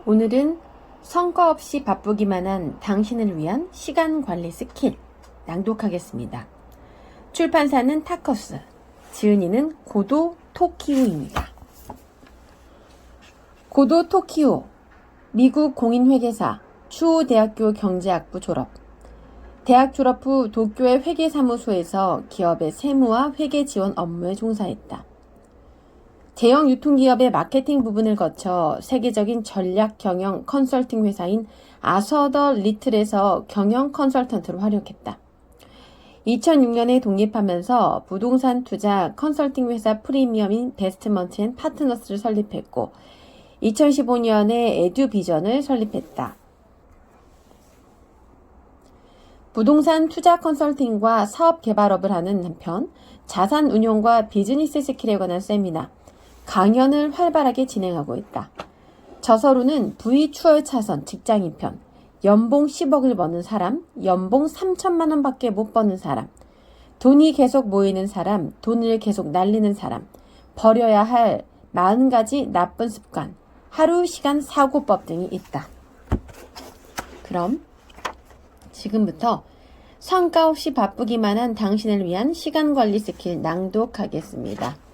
오늘은 성과 없이 바쁘기만 한 당신을 위한 시간 관리 스킬 낭독하겠습니다. 출판사는 타커스, 지은이는 고도 토키오입니다. 고도 토키오, 미국 공인회계사, 추오 대학교 경제학부 졸업. 대학 졸업 후 도쿄의 회계사무소에서 기업의 세무와 회계 지원 업무에 종사했다. 대형 유통기업의 마케팅 부분을 거쳐 세계적인 전략 경영 컨설팅 회사인 아서더 리틀에서 경영 컨설턴트로 활약했다. 2006년에 독립하면서 부동산 투자 컨설팅 회사 프리미엄인 베스트먼트 앤 파트너스를 설립했고 2015년에 에듀비전을 설립했다. 부동산 투자 컨설팅과 사업 개발업을 하는 한편 자산 운용과 비즈니스 스킬에 관한 세미나, 강연을 활발하게 진행하고 있다. 저서로는 V 추월 차선 직장인 편, 연봉 10억을 버는 사람, 연봉 3천만 원밖에 못 버는 사람, 돈이 계속 모이는 사람, 돈을 계속 날리는 사람, 버려야 할 40가지 나쁜 습관, 하루 시간 사고법 등이 있다. 그럼 지금부터 성과 없이 바쁘기만 한 당신을 위한 시간 관리 스킬 낭독하겠습니다.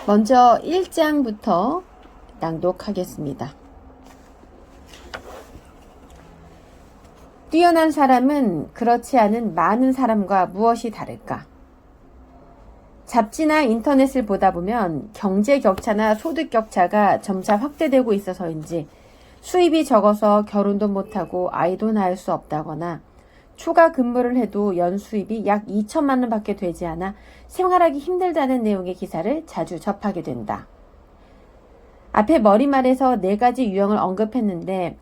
먼저 1장부터 낭독하겠습니다. 뛰어난 사람은 그렇지 않은 많은 사람과 무엇이 다를까? 잡지나 인터넷을 보다 보면 경제 격차나 소득 격차가 점차 확대되고 있어서인지 수입이 적어서 결혼도 못하고 아이도 낳을 수 없다거나 추가 근무를 해도 연수입이 약 2천만 원밖에 되지 않아 생활하기 힘들다는 내용의 기사를 자주 접하게 된다. 앞에 머리말에서 4가지 유형을 언급했는데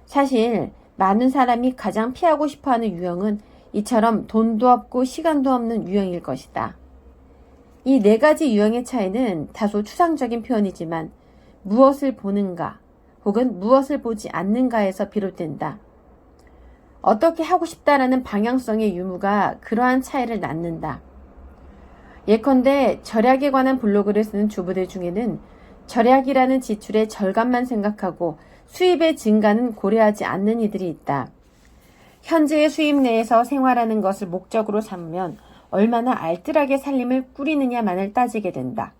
사실 많은 사람이 가장 피하고 싶어하는 유형은 이처럼 돈도 없고 시간도 없는 유형일 것이다. 이 4가지 유형의 차이는 다소 추상적인 표현이지만 무엇을 보는가 혹은 무엇을 보지 않는가에서 비롯된다. 어떻게 하고 싶다라는 방향성의 유무가 그러한 차이를 낳는다. 예컨대 절약에 관한 블로그를 쓰는 주부들 중에는 절약이라는 지출의 절감만 생각하고 수입의 증가는 고려하지 않는 이들이 있다. 현재의 수입 내에서 생활하는 것을 목적으로 삼으면 얼마나 알뜰하게 살림을 꾸리느냐만을 따지게 된다.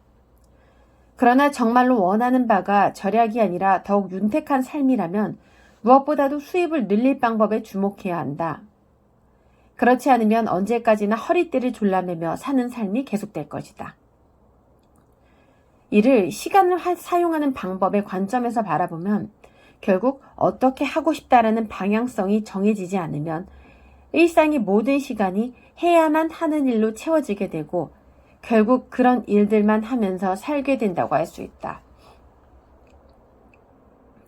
그러나 정말로 원하는 바가 절약이 아니라 더욱 윤택한 삶이라면 무엇보다도 수입을 늘릴 방법에 주목해야 한다. 그렇지 않으면 언제까지나 허리띠를 졸라매며 사는 삶이 계속될 것이다. 이를 시간을 사용하는 방법의 관점에서 바라보면 결국 어떻게 하고 싶다라는 방향성이 정해지지 않으면 일상의 모든 시간이 해야만 하는 일로 채워지게 되고 결국 그런 일들만 하면서 살게 된다고 할 수 있다.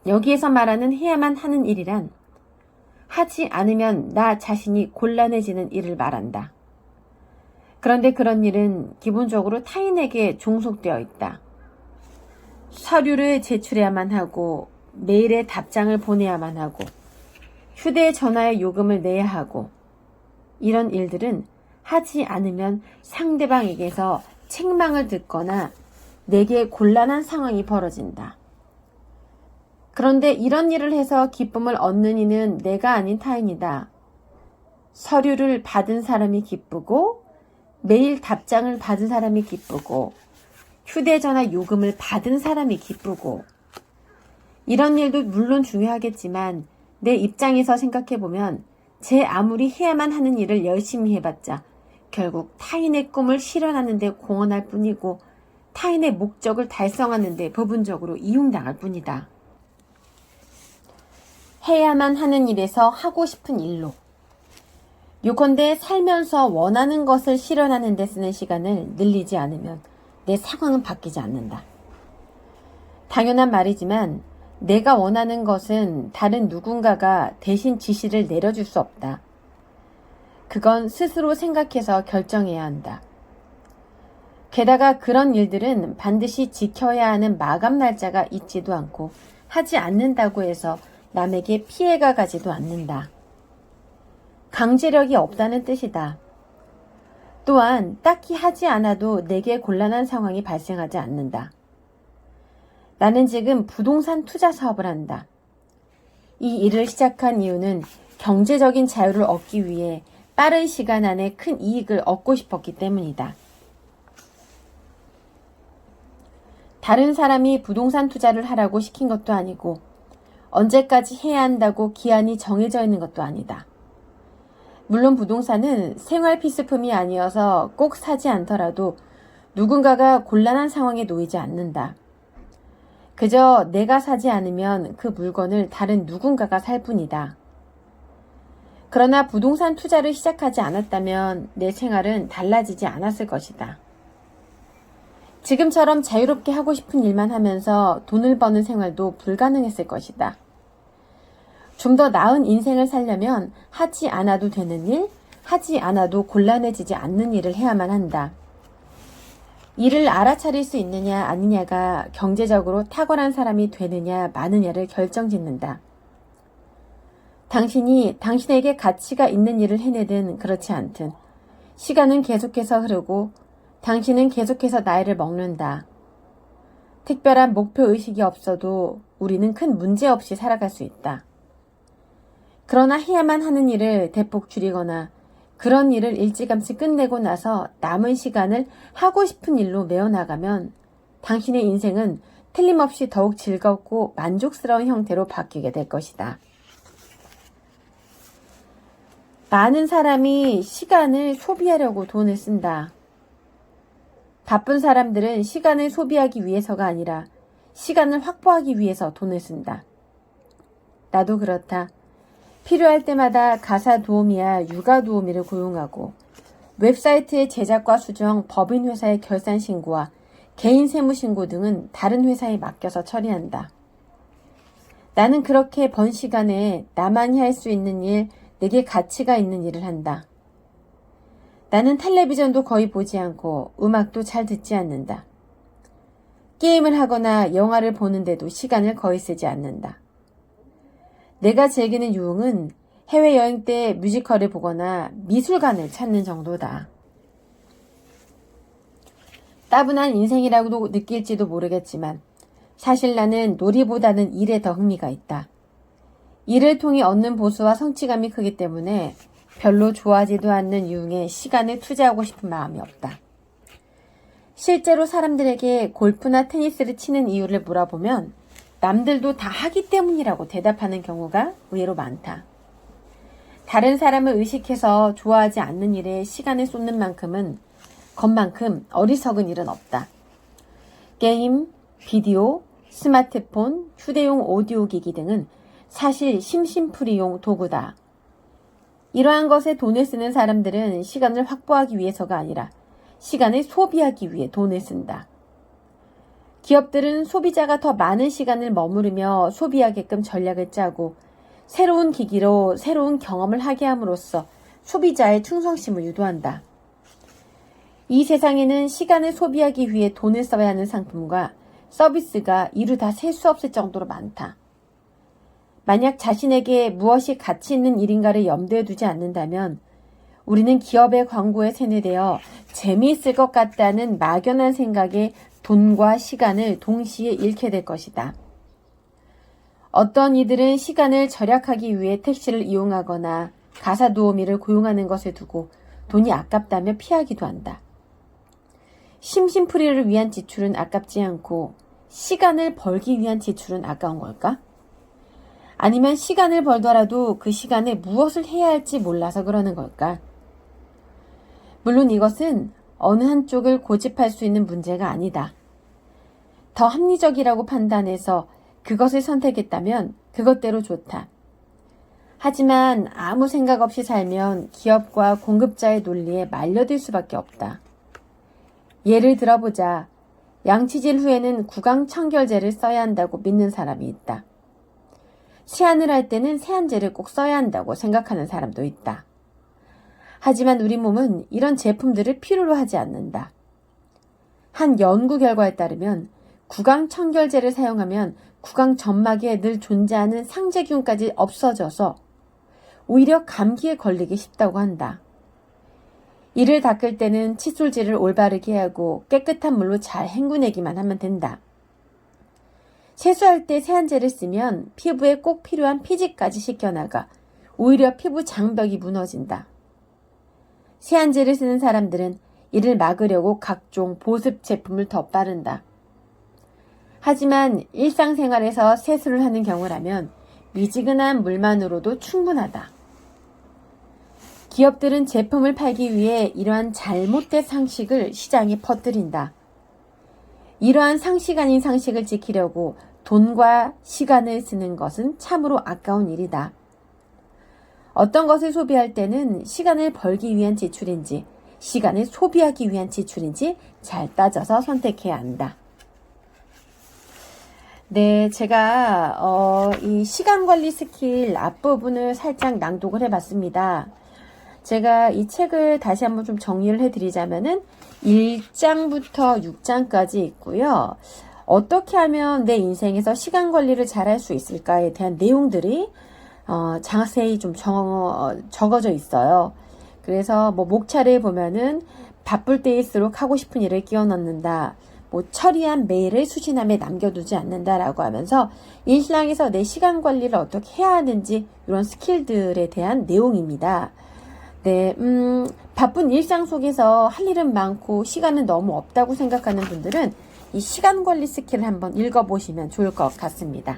여기에서 말하는 해야만 하는 일이란 하지 않으면 나 자신이 곤란해지는 일을 말한다. 그런데 그런 일은 기본적으로 타인에게 종속되어 있다. 서류를 제출해야만 하고 메일에 답장을 보내야만 하고 휴대전화에 요금을 내야 하고 이런 일들은 하지 않으면 상대방에게서 책망을 듣거나 내게 곤란한 상황이 벌어진다. 그런데 이런 일을 해서 기쁨을 얻는 이는 내가 아닌 타인이다. 서류를 받은 사람이 기쁘고 메일 답장을 받은 사람이 기쁘고 휴대전화 요금을 받은 사람이 기쁘고 이런 일도 물론 중요하겠지만 내 입장에서 생각해보면 제 아무리 해야만 하는 일을 열심히 해봤자 결국 타인의 꿈을 실현하는 데 공헌할 뿐이고 타인의 목적을 달성하는 데 부분적으로 이용당할 뿐이다. 해야만 하는 일에서 하고 싶은 일로. 요컨대 살면서 원하는 것을 실현하는 데 쓰는 시간을 늘리지 않으면 내 상황은 바뀌지 않는다. 당연한 말이지만 내가 원하는 것은 다른 누군가가 대신 지시를 내려줄 수 없다. 그건 스스로 생각해서 결정해야 한다. 게다가 그런 일들은 반드시 지켜야 하는 마감 날짜가 있지도 않고 하지 않는다고 해서 남에게 피해가 가지도 않는다. 강제력이 없다는 뜻이다. 또한 딱히 하지 않아도 내게 곤란한 상황이 발생하지 않는다. 나는 지금 부동산 투자 사업을 한다. 이 일을 시작한 이유는 경제적인 자유를 얻기 위해 빠른 시간 안에 큰 이익을 얻고 싶었기 때문이다. 다른 사람이 부동산 투자를 하라고 시킨 것도 아니고 언제까지 해야 한다고 기한이 정해져 있는 것도 아니다. 물론 부동산은 생활 필수품이 아니어서 꼭 사지 않더라도 누군가가 곤란한 상황에 놓이지 않는다. 그저 내가 사지 않으면 그 물건을 다른 누군가가 살 뿐이다. 그러나 부동산 투자를 시작하지 않았다면 내 생활은 달라지지 않았을 것이다. 지금처럼 자유롭게 하고 싶은 일만 하면서 돈을 버는 생활도 불가능했을 것이다. 좀 더 나은 인생을 살려면 하지 않아도 되는 일, 하지 않아도 곤란해지지 않는 일을 해야만 한다. 이를 알아차릴 수 있느냐 아니냐가 경제적으로 탁월한 사람이 되느냐 마느냐를 결정짓는다. 당신이 당신에게 가치가 있는 일을 해내든 그렇지 않든 시간은 계속해서 흐르고 당신은 계속해서 나이를 먹는다. 특별한 목표의식이 없어도 우리는 큰 문제 없이 살아갈 수 있다. 그러나 해야만 하는 일을 대폭 줄이거나 그런 일을 일찌감치 끝내고 나서 남은 시간을 하고 싶은 일로 메워나가면 당신의 인생은 틀림없이 더욱 즐겁고 만족스러운 형태로 바뀌게 될 것이다. 많은 사람이 시간을 소비하려고 돈을 쓴다. 바쁜 사람들은 시간을 소비하기 위해서가 아니라 시간을 확보하기 위해서 돈을 쓴다. 나도 그렇다. 필요할 때마다 가사 도우미야 육아 도우미를 고용하고 웹사이트의 제작과 수정, 법인회사의 결산 신고와 개인 세무 신고 등은 다른 회사에 맡겨서 처리한다. 나는 그렇게 번 시간에 나만이 할 수 있는 일, 내게 가치가 있는 일을 한다. 나는 텔레비전도 거의 보지 않고 음악도 잘 듣지 않는다. 게임을 하거나 영화를 보는데도 시간을 거의 쓰지 않는다. 내가 즐기는 유흥은 해외여행 때 뮤지컬을 보거나 미술관을 찾는 정도다. 따분한 인생이라고도 느낄지도 모르겠지만 사실 나는 놀이보다는 일에 더 흥미가 있다. 일을 통해 얻는 보수와 성취감이 크기 때문에 별로 좋아하지도 않는 유흥에 시간을 투자하고 싶은 마음이 없다. 실제로 사람들에게 골프나 테니스를 치는 이유를 물어보면 남들도 다 하기 때문이라고 대답하는 경우가 의외로 많다. 다른 사람을 의식해서 좋아하지 않는 일에 시간을 쏟는 것만큼 어리석은 일은 없다. 게임, 비디오, 스마트폰, 휴대용 오디오 기기 등은 사실 심심풀이용 도구다. 이러한 것에 돈을 쓰는 사람들은 시간을 확보하기 위해서가 아니라 시간을 소비하기 위해 돈을 쓴다. 기업들은 소비자가 더 많은 시간을 머무르며 소비하게끔 전략을 짜고 새로운 기기로 새로운 경험을 하게 함으로써 소비자의 충성심을 유도한다. 이 세상에는 시간을 소비하기 위해 돈을 써야 하는 상품과 서비스가 이루 다 셀 수 없을 정도로 많다. 만약 자신에게 무엇이 가치 있는 일인가를 염두에 두지 않는다면 우리는 기업의 광고에 세뇌되어 재미있을 것 같다는 막연한 생각에 돈과 시간을 동시에 잃게 될 것이다. 어떤 이들은 시간을 절약하기 위해 택시를 이용하거나 가사 도우미를 고용하는 것을 두고 돈이 아깝다며 피하기도 한다. 심심풀이를 위한 지출은 아깝지 않고 시간을 벌기 위한 지출은 아까운 걸까? 아니면 시간을 벌더라도 그 시간에 무엇을 해야 할지 몰라서 그러는 걸까? 물론 이것은 어느 한쪽을 고집할 수 있는 문제가 아니다. 더 합리적이라고 판단해서 그것을 선택했다면 그것대로 좋다. 하지만 아무 생각 없이 살면 기업과 공급자의 논리에 말려들 수밖에 없다. 예를 들어보자. 양치질 후에는 구강청결제를 써야 한다고 믿는 사람이 있다. 세안을 할 때는 세안제를 꼭 써야 한다고 생각하는 사람도 있다. 하지만 우리 몸은 이런 제품들을 필요로 하지 않는다. 한 연구 결과에 따르면 구강청결제를 사용하면 구강 점막에 늘 존재하는 상재균까지 없어져서 오히려 감기에 걸리기 쉽다고 한다. 이를 닦을 때는 칫솔질을 올바르게 하고 깨끗한 물로 잘 헹구내기만 하면 된다. 세수할 때 세안제를 쓰면 피부에 꼭 필요한 피지까지 씻겨나가 오히려 피부 장벽이 무너진다. 세안제를 쓰는 사람들은 이를 막으려고 각종 보습 제품을 더 바른다. 하지만 일상생활에서 세수를 하는 경우라면 미지근한 물만으로도 충분하다. 기업들은 제품을 팔기 위해 이러한 잘못된 상식을 시장에 퍼뜨린다. 이러한 상식 아닌 상식을 지키려고 돈과 시간을 쓰는 것은 참으로 아까운 일이다. 어떤 것을 소비할 때는 시간을 벌기 위한 지출인지 시간을 소비하기 위한 지출인지 잘 따져서 선택해야 한다. 네, 제가 이 시간관리 스킬 앞부분을 살짝 낭독을 해봤습니다. 제가 이 책을 다시 한번 좀 정리를 해드리자면은 1장부터 6장까지 있고요. 어떻게 하면 내 인생에서 시간 관리를 잘 할 수 있을까에 대한 내용들이 자세히 좀 적어져 있어요. 그래서 뭐 목차를 보면은 바쁠 때일수록 하고 싶은 일을 끼워 넣는다. 뭐 처리한 메일을 수신함에 남겨두지 않는다라고 하면서 일상에서 내 시간 관리를 어떻게 해야 하는지 이런 스킬들에 대한 내용입니다. 네, 바쁜 일상 속에서 할 일은 많고 시간은 너무 없다고 생각하는 분들은 이 시간 관리 스킬을 한번 읽어보시면 좋을 것 같습니다.